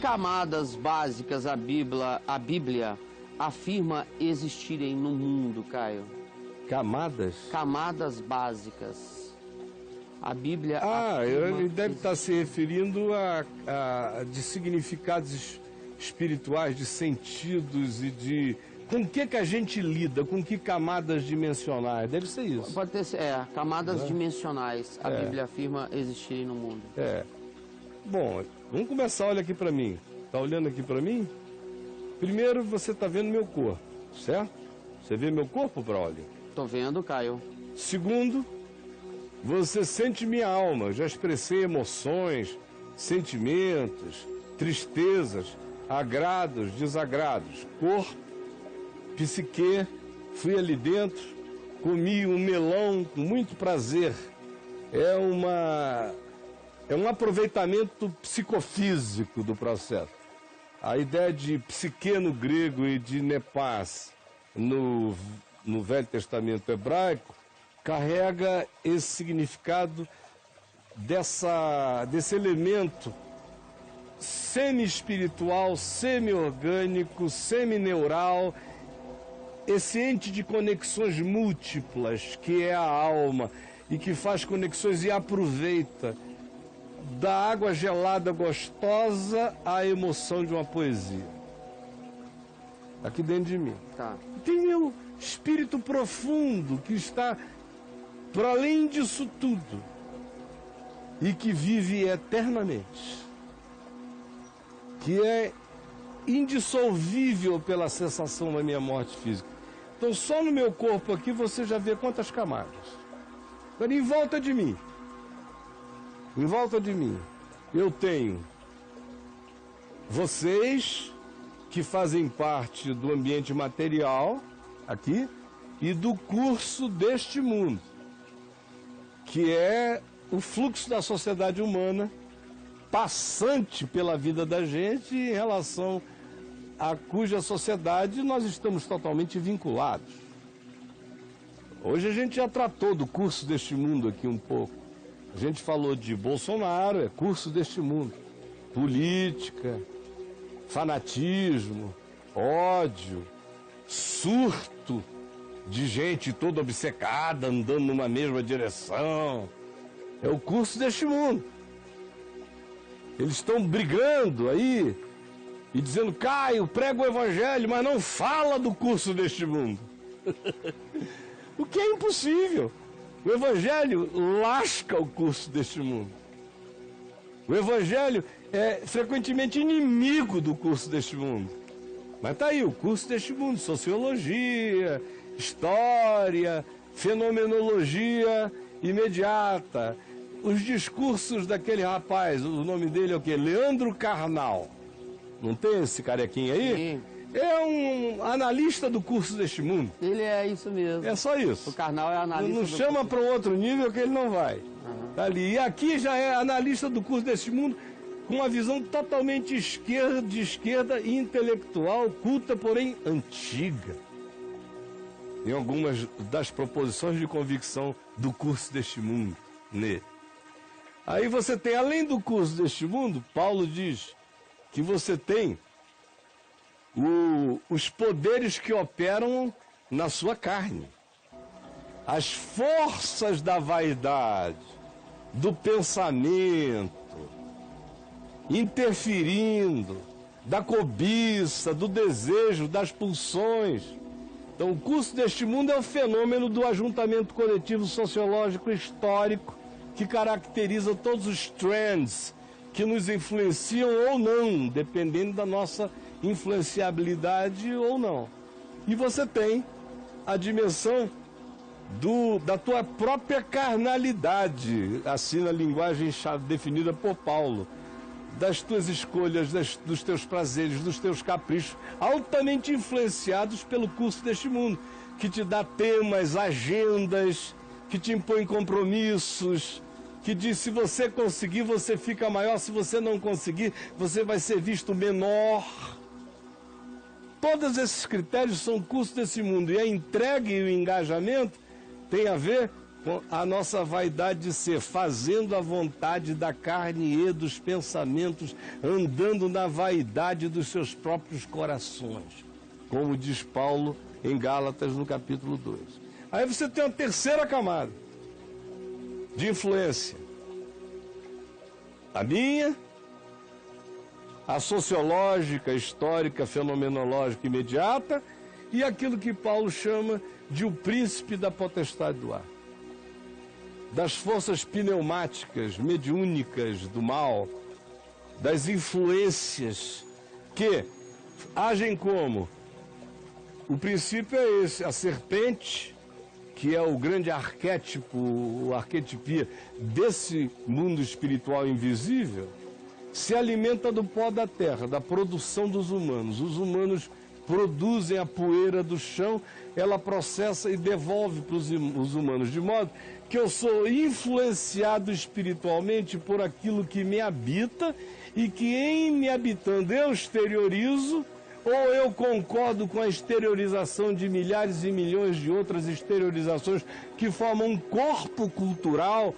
Camadas básicas a Bíblia afirma existirem no mundo, Caio? Camadas? Camadas básicas. A Bíblia ele deve estar se referindo de significados espirituais, de sentidos e de... Com que a gente lida? Com que camadas dimensionais? Deve ser isso. Pode ter, camadas dimensionais. A Bíblia afirma existirem no mundo. Bom, vamos começar, olha aqui para mim. Tá olhando aqui para mim? Primeiro, você tá vendo meu corpo, certo? Você vê meu corpo, Braulio? Tô vendo, Caio. Segundo, você sente minha alma. Já expressei emoções, sentimentos, tristezas, agrados, desagrados. Corpo, psique, fui ali dentro, comi um melão com muito prazer. É um aproveitamento psicofísico do processo. A ideia de psique no grego e de nepás no Velho Testamento hebraico carrega esse significado desse elemento semi-espiritual, semi-orgânico, semi-neural, esse ente de conexões múltiplas que é a alma e que faz conexões e aproveita da água gelada gostosa à emoção de uma poesia. Aqui dentro de mim. Tá. Tem meu espírito profundo que está para além disso tudo e que vive eternamente, que é indissolvível pela sensação da minha morte física. Então só no meu corpo aqui você já vê quantas camadas. Agora em volta de mim, eu tenho vocês que fazem parte do ambiente material aqui e do curso deste mundo, que é o fluxo da sociedade humana passante pela vida da gente em relação a cuja sociedade nós estamos totalmente vinculados. Hoje a gente já tratou do curso deste mundo aqui um pouco. A gente falou de Bolsonaro, é curso deste mundo. Política, fanatismo, ódio, surto de gente toda obcecada, andando numa mesma direção. É o curso deste mundo. Eles estão brigando aí e dizendo, Caio, prega o evangelho, mas não fala do curso deste mundo. O que é impossível. O evangelho lasca o curso deste mundo. O evangelho é frequentemente inimigo do curso deste mundo. Mas tá aí, o curso deste mundo, sociologia, história, fenomenologia imediata. Os discursos daquele rapaz, o nome dele é o quê? Leandro Carnal. Não tem esse carequinho aí? Sim. É um analista do curso deste mundo. Ele é isso mesmo. É só isso. O Carnal é analista não chama para um outro nível que ele não vai. Tá ali. E aqui já é analista do curso deste mundo com uma visão totalmente de esquerda e intelectual, culta, porém antiga. Em algumas das proposições de convicção do curso deste mundo. Né? Aí você tem, além do curso deste mundo, Paulo diz que você tem os poderes que operam na sua carne, as forças da vaidade, do pensamento, interferindo, da cobiça, do desejo, das pulsões. Então, o curso deste mundo é o fenômeno do ajuntamento coletivo sociológico histórico que caracteriza todos os trends que nos influenciam ou não, dependendo da nossa influenciabilidade ou não. E você tem a dimensão da tua própria carnalidade, assim na linguagem definida por Paulo, das tuas escolhas, dos teus prazeres, dos teus caprichos, altamente influenciados pelo curso deste mundo, que te dá temas, agendas, que te impõe compromissos, que diz, se você conseguir, você fica maior, se você não conseguir, você vai ser visto menor. Todos esses critérios são curso desse mundo, e a entrega e o engajamento tem a ver a nossa vaidade de ser, fazendo a vontade da carne e dos pensamentos, andando na vaidade dos seus próprios corações, como diz Paulo em Gálatas no capítulo 2. Aí você tem uma terceira camada de influência. A minha, a sociológica, histórica, fenomenológica imediata, e aquilo que Paulo chama de o príncipe da potestade do ar, das forças pneumáticas, mediúnicas do mal, das influências que agem como? O princípio é esse, a serpente, que é o grande arquétipo, o arquetipia desse mundo espiritual invisível, se alimenta do pó da terra, da produção dos humanos. Os humanos produzem a poeira do chão, ela processa e devolve para os humanos, de modo que eu sou influenciado espiritualmente por aquilo que me habita e que em me habitando eu exteriorizo, ou eu concordo com a exteriorização de milhares e milhões de outras exteriorizações que formam um corpo cultural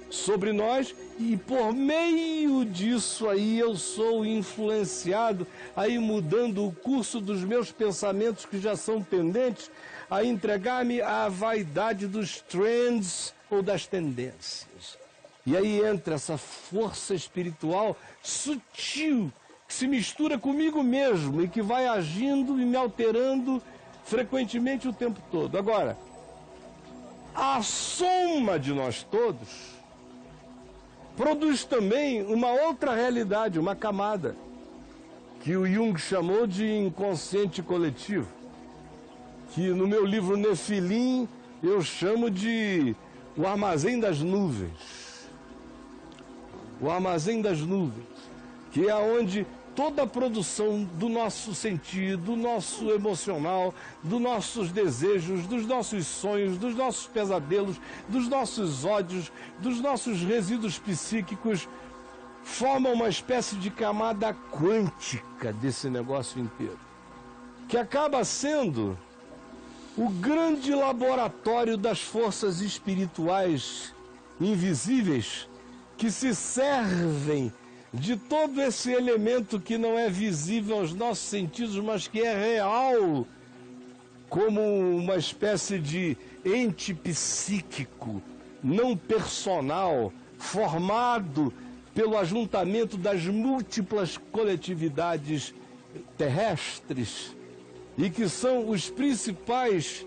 sobre nós, e por meio disso aí eu sou influenciado, aí mudando o curso dos meus pensamentos que já são tendentes a entregar-me à vaidade dos trends ou das tendências. E aí entra essa força espiritual sutil, que se mistura comigo mesmo e que vai agindo e me alterando frequentemente o tempo todo. Agora, a soma de nós todos produz também uma outra realidade, uma camada, que o Jung chamou de inconsciente coletivo, que no meu livro Nefilim eu chamo de o armazém das nuvens. O armazém das nuvens, que é onde toda a produção do nosso sentido, do nosso emocional, dos nossos desejos, dos nossos sonhos, dos nossos pesadelos, dos nossos ódios, dos nossos resíduos psíquicos, forma uma espécie de camada quântica desse negócio inteiro, que acaba sendo o grande laboratório das forças espirituais invisíveis que se servem de todo esse elemento que não é visível aos nossos sentidos, mas que é real, como uma espécie de ente psíquico, não personal, formado pelo ajuntamento das múltiplas coletividades terrestres, e que são os principais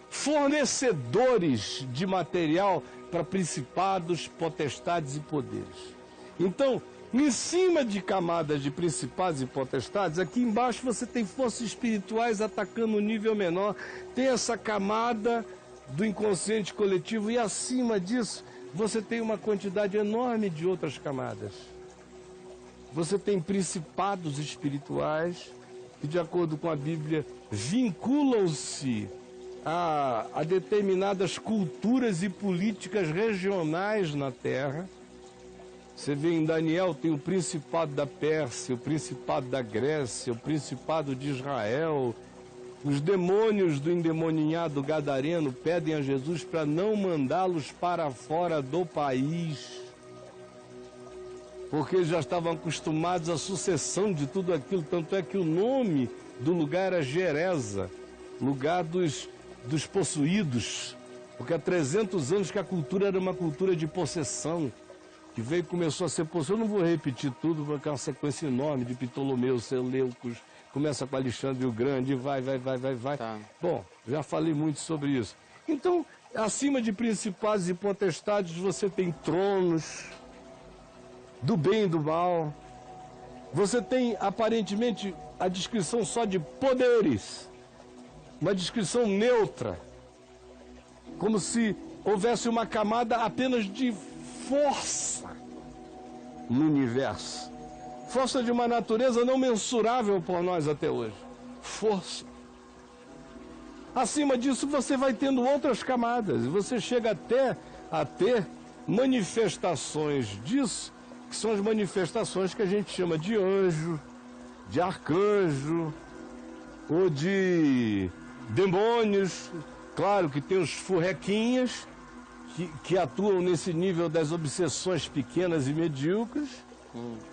fornecedores de material para principados, potestades e poderes. Então, em cima de camadas de principados e potestades, aqui embaixo você tem forças espirituais atacando o nível menor, tem essa camada do inconsciente coletivo, e acima disso você tem uma quantidade enorme de outras camadas. Você tem principados espirituais que, de acordo com a Bíblia, vinculam-se a determinadas culturas e políticas regionais na Terra. Você vê em Daniel, tem o Principado da Pérsia, o Principado da Grécia, o Principado de Israel. Os demônios do endemoninhado gadareno pedem a Jesus para não mandá-los para fora do país, porque eles já estavam acostumados à sucessão de tudo aquilo. Tanto é que o nome do lugar era Gereza, lugar dos possuídos, porque há 300 anos que a cultura era uma cultura de possessão, que veio e começou a ser possuída. Eu não vou repetir tudo, porque é uma sequência enorme de Ptolomeus, Seleucos, começa com Alexandre o Grande, vai. Tá. Bom, já falei muito sobre isso. Então, acima de principados e potestades, você tem tronos do bem e do mal. Você tem, aparentemente, a descrição só de poderes, uma descrição neutra, como se houvesse uma camada apenas de força no universo. Força de uma natureza não mensurável por nós até hoje. Força. Acima disso, você vai tendo outras camadas. E você chega até a ter manifestações disso, que são as manifestações que a gente chama de anjo, de arcanjo, ou de demônios, Claro que tem os furrequinhas que atuam nesse nível das obsessões pequenas e medíocres.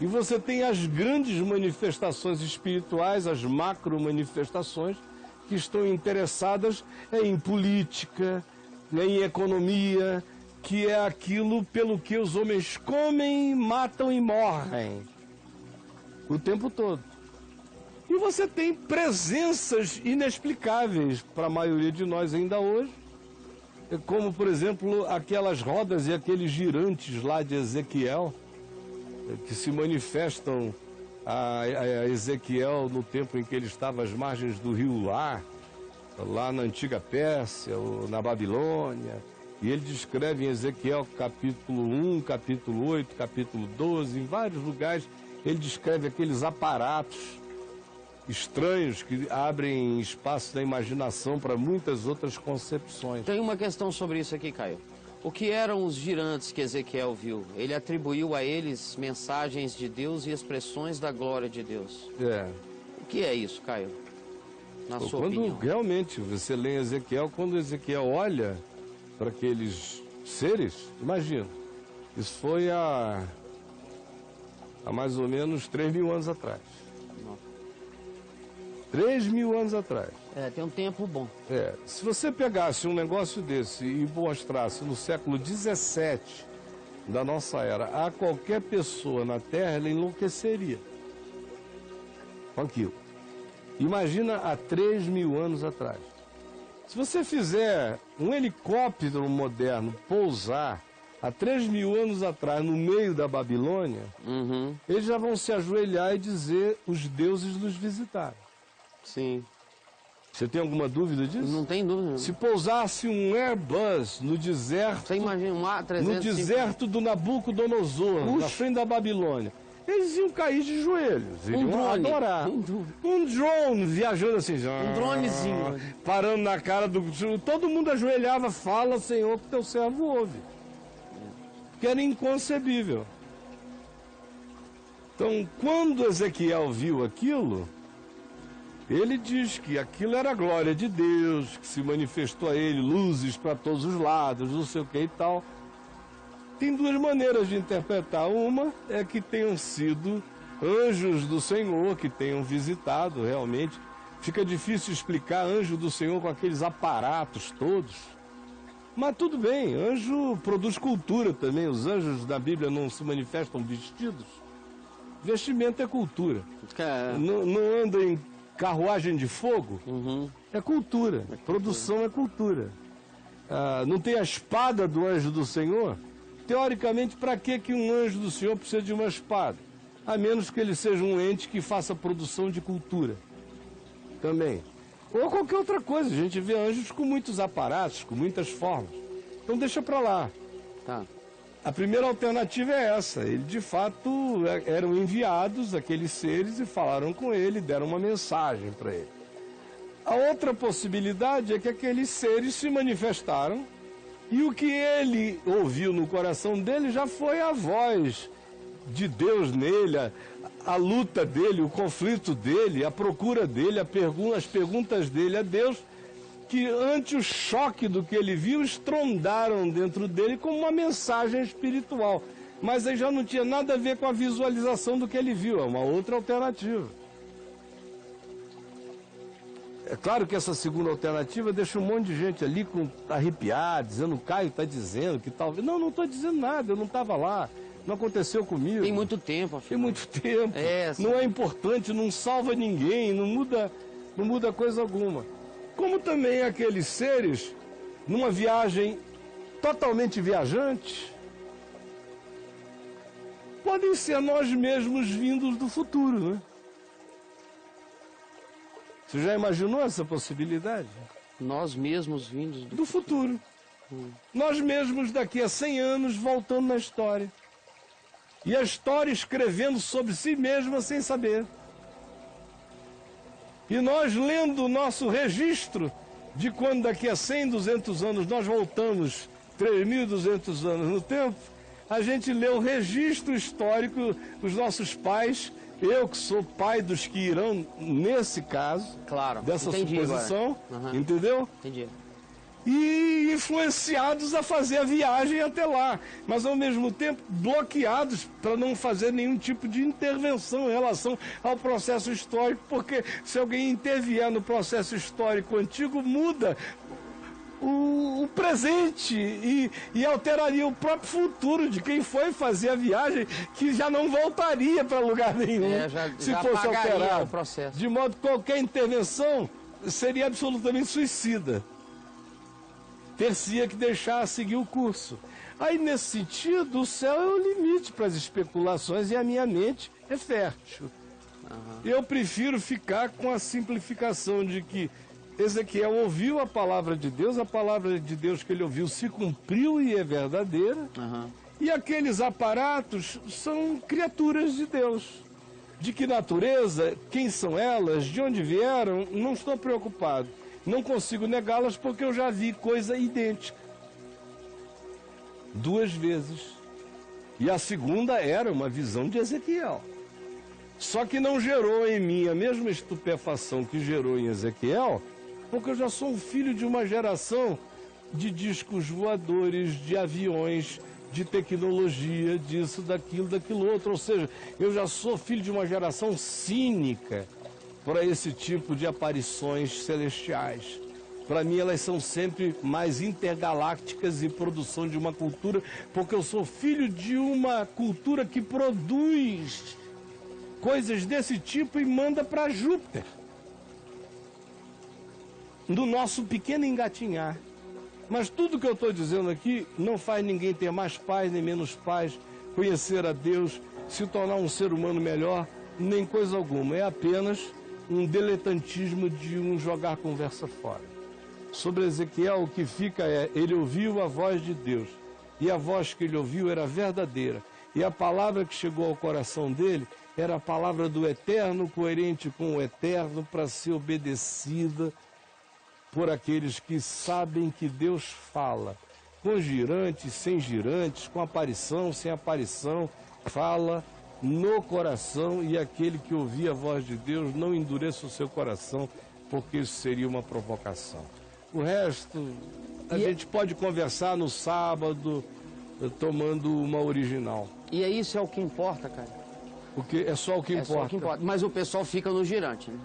E você tem as grandes manifestações espirituais, as macro manifestações, que estão interessadas em política, em economia, que é aquilo pelo que os homens comem, matam e morrem o tempo todo. E você tem presenças inexplicáveis para a maioria de nós ainda hoje, como, por exemplo, aquelas rodas e aqueles girantes lá de Ezequiel, que se manifestam a Ezequiel no tempo em que ele estava às margens do rio lá na antiga Pérsia, ou na Babilônia. E ele descreve em Ezequiel capítulo 1, capítulo 8, capítulo 12, em vários lugares, ele descreve aqueles aparatos estranhos que abrem espaço da imaginação para muitas outras concepções. Tem uma questão sobre isso aqui, Caio. O que eram os girantes que Ezequiel viu? Ele atribuiu a eles mensagens de Deus e expressões da glória de Deus. O que é isso, Caio? Na sua opinião? Realmente, você lê Ezequiel, quando Ezequiel olha para aqueles seres, imagina, isso foi há mais ou menos 3.000 anos atrás. 3.000 anos atrás. Tem um tempo bom. Se você pegasse um negócio desse e mostrasse no século 17 da nossa era a qualquer pessoa na Terra, ela enlouqueceria com aquilo. Imagina há 3.000 anos atrás. Se você fizer um helicóptero moderno pousar há 3.000 anos atrás no meio da Babilônia, eles já vão se ajoelhar e dizer: os deuses nos visitaram. Sim. Você tem alguma dúvida disso? Não tem dúvida. Se pousasse um Airbus no deserto, você imagina um A350 no deserto do Nabucodonosor, na frente da Babilônia, eles iam cair de joelhos, iam adorar. Um drone viajando assim, um dronezinho, parando na cara do... Todo mundo ajoelhava: fala, Senhor, que teu servo ouve. Que era inconcebível. Então, quando Ezequiel viu aquilo, ele diz que aquilo era a glória de Deus, que se manifestou a ele luzes para todos os lados, não sei o que e tal. Tem duas maneiras de interpretar. Uma é que tenham sido anjos do Senhor que tenham visitado realmente. Fica difícil explicar anjo do Senhor com aqueles aparatos todos. Mas tudo bem, anjo produz cultura também. Os anjos da Bíblia não se manifestam vestidos. Vestimento é cultura. Não anda em carruagem de fogo, é cultura. Produção é cultura. Não tem a espada do anjo do Senhor? Teoricamente, para que um anjo do Senhor precisa de uma espada? A menos que ele seja um ente que faça produção de cultura. Também. Ou qualquer outra coisa. A gente vê anjos com muitos aparatos, com muitas formas. Então deixa para lá. Tá. A primeira alternativa é essa. Ele, de fato, eram enviados, aqueles seres, e falaram com ele, deram uma mensagem para ele. A outra possibilidade é que aqueles seres se manifestaram e o que ele ouviu no coração dele já foi a voz de Deus nele, a luta dele, o conflito dele, a procura dele, as perguntas dele a Deus, que ante o choque do que ele viu, estrondaram dentro dele como uma mensagem espiritual. Mas aí já não tinha nada a ver com a visualização do que ele viu, é uma outra alternativa. É claro que essa segunda alternativa deixa um monte de gente ali arrepiada, dizendo: o Caio está dizendo que talvez... Não estou dizendo nada, eu não estava lá, não aconteceu comigo. Tem muito tempo, afinal. Tem muito tempo, não é importante, não salva ninguém, não muda coisa alguma. Como também aqueles seres, numa viagem totalmente viajante, podem ser nós mesmos vindos do futuro, né? Você já imaginou essa possibilidade? Nós mesmos vindos do futuro. Nós mesmos daqui a 100 anos voltando na história. E a história escrevendo sobre si mesma sem saber. E nós lendo o nosso registro de quando daqui a 100, 200 anos nós voltamos 3.200 anos no tempo, a gente lê o registro histórico dos nossos pais, eu que sou pai dos que irão nesse caso, claro, dessa suposição, entendeu? Entendi. e influenciados a fazer a viagem até lá, mas ao mesmo tempo bloqueados para não fazer nenhum tipo de intervenção em relação ao processo histórico, porque se alguém intervier no processo histórico antigo, muda o presente e alteraria o próprio futuro de quem foi fazer a viagem, que já não voltaria para lugar nenhum se fosse alterado. O processo. De modo que qualquer intervenção seria absolutamente suicida. Ter-se-ia que deixar seguir o curso. Aí, nesse sentido, o céu é o limite para as especulações e a minha mente é fértil. Eu prefiro ficar com a simplificação de que Ezequiel ouviu a palavra de Deus que ele ouviu se cumpriu e é verdadeira, e aqueles aparatos são criaturas de Deus. De que natureza, quem são elas, de onde vieram, não estou preocupado. Não consigo negá-las porque eu já vi coisa idêntica 2 vezes. E a segunda era uma visão de Ezequiel. Só que não gerou em mim a mesma estupefação que gerou em Ezequiel, porque eu já sou um filho de uma geração de discos voadores, de aviões, de tecnologia, disso, daquilo outro. Ou seja, eu já sou filho de uma geração cínica para esse tipo de aparições celestiais. Para mim, elas são sempre mais intergalácticas e produção de uma cultura, porque eu sou filho de uma cultura que produz coisas desse tipo e manda para Júpiter, no nosso pequeno engatinhar. Mas tudo que eu estou dizendo aqui não faz ninguém ter mais paz nem menos paz, conhecer a Deus, se tornar um ser humano melhor, nem coisa alguma. É apenas um diletantismo de um jogar conversa fora. Sobre Ezequiel, o que fica é, ele ouviu a voz de Deus, e a voz que ele ouviu era verdadeira, e a palavra que chegou ao coração dele era a palavra do eterno, coerente com o eterno, para ser obedecida por aqueles que sabem que Deus fala, com girantes, sem girantes, com aparição, sem aparição, fala no coração, e aquele que ouvir a voz de Deus não endureça o seu coração, porque isso seria uma provocação. O resto, a gente pode conversar no sábado, tomando uma original. E é isso, é o que importa, cara. Porque é só o que importa. Só o que importa. Mas o pessoal fica no girante, né?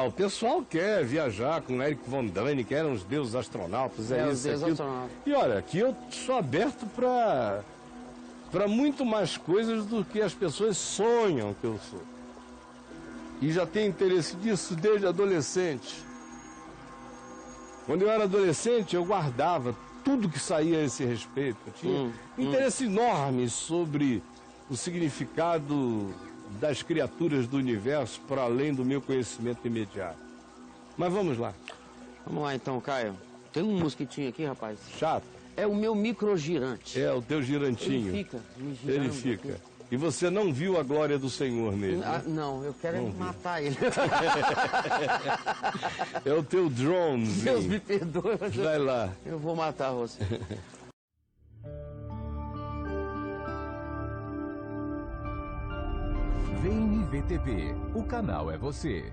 O pessoal quer viajar com Eric Von Däniken, que eram os deuses astronautas, os deuses astronautas. E olha, aqui eu sou aberto para muito mais coisas do que as pessoas sonham que eu sou. E já tenho interesse disso desde adolescente. Quando eu era adolescente, eu guardava tudo que saía a esse respeito. Eu tinha interesse enorme sobre o significado das criaturas do universo para além do meu conhecimento imediato. Mas vamos lá. Vamos lá então, Caio. Tem um mosquitinho aqui, rapaz. Chato. É o meu microgirante. É, o teu girantinho. Ele fica me girando. Ele fica. Aqui. E você não viu a glória do Senhor nele, né? Não, eu quero matar ele. É o teu drone. Deus me perdoe. Vai lá. Eu vou matar você. VNV-TV, o canal é você.